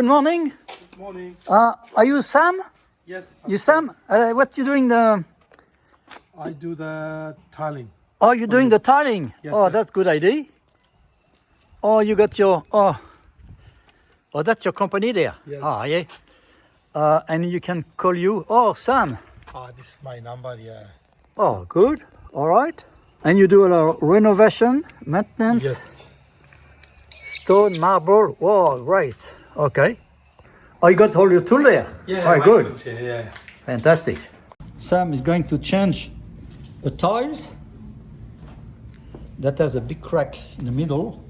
good morning. Good morning. Are you Sam? Yes. You Sam? What you doing? I do the tiling. Oh, you're doing the tiling. Yes, Oh, yes. that's good idea. Oh, you got your oh, that's your company there. Yes. Ah, yeah. And you can call you. Oh, Sam. This is my number. Yeah. Oh, good. All right. And you do a lot of renovation, maintenance, Yes. stone, marble. Oh, great. Okay. Oh, you got all your tool there. Yeah. All right, my good. tools here, yeah. Fantastic. Sam is going to change the tiles that has a big crack in the middle.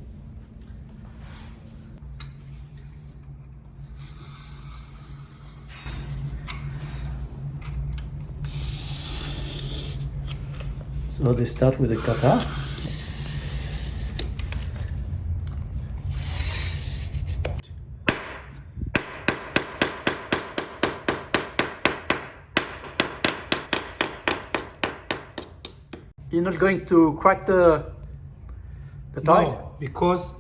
So they start with a cutter. You're not going to crack the tiles? No, because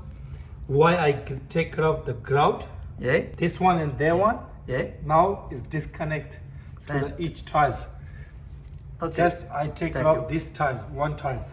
why I can take care of the grout. Yeah, This one and that one. yeah. Now is disconnect to And- the each tiles. Okay. Just I take care Thank of this tile, one tile.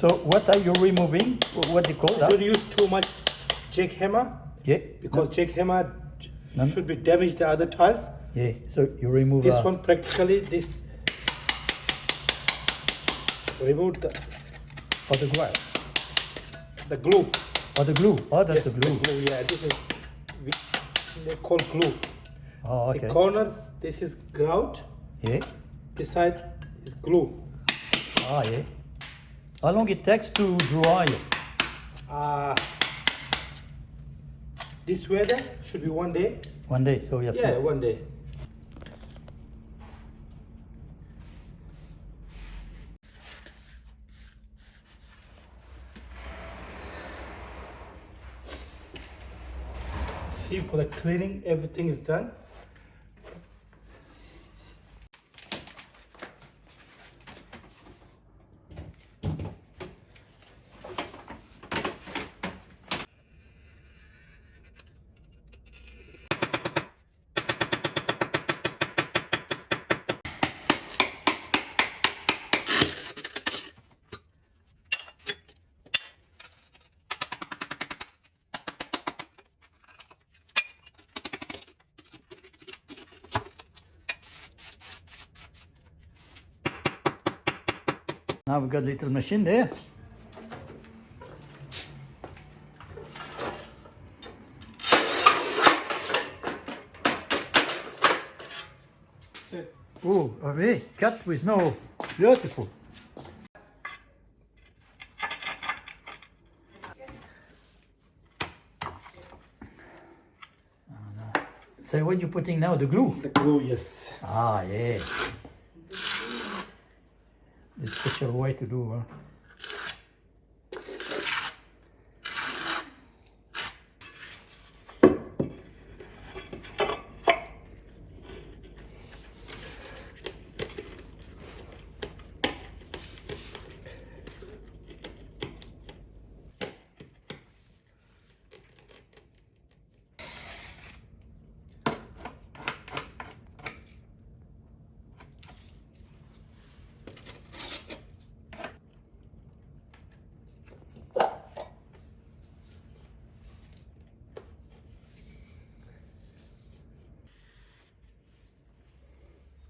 So what are you removing? What do you call that? Don't use too much jackhammer Yeah. because jackhammer No. should be damage the other tiles. Yeah. So you remove This one practically this remove for the grout. the glue. Oh, the glue. Oh, that's Yes, the glue. Yeah, this is they call glue. Oh, okay. The corners, this is grout. Yeah. This side is glue. Ah, yeah. How long it takes to dry? This weather should be 1 day. 1 day. So you have Yeah, to. 1 day. See, for the cleaning, everything is done. Now we've got a little machine there. Sit. Oh, okay. Cut with no. Beautiful. So what you putting now? The glue? The glue, yes. Ah, yeah. The special way to do, huh?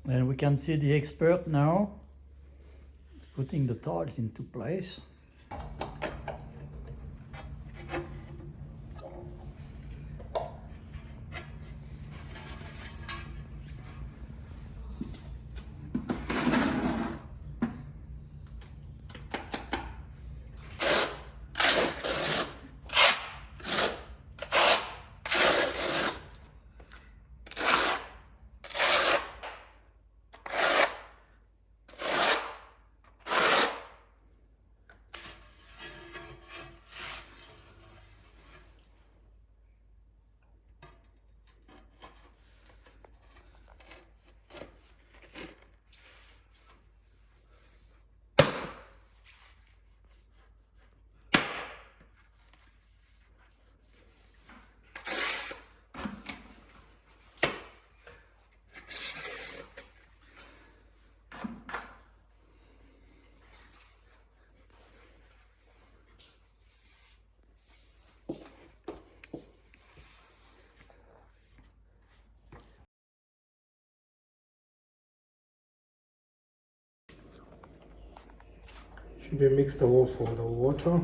And we can see the expert now putting the tiles into place. Should we mix the wall for the water?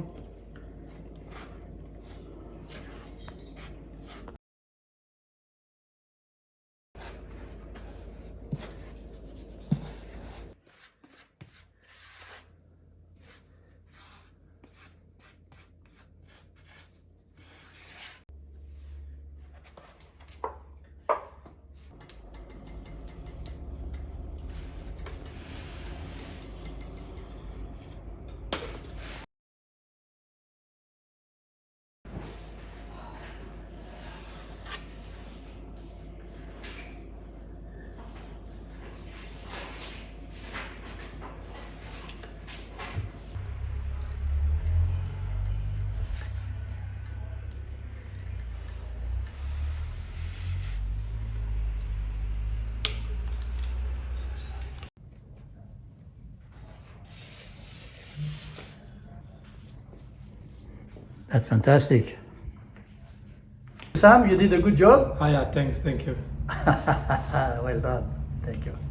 That's fantastic. Sam, you did a good job. Ah, yeah, thanks, thank you. Well done. Thank you.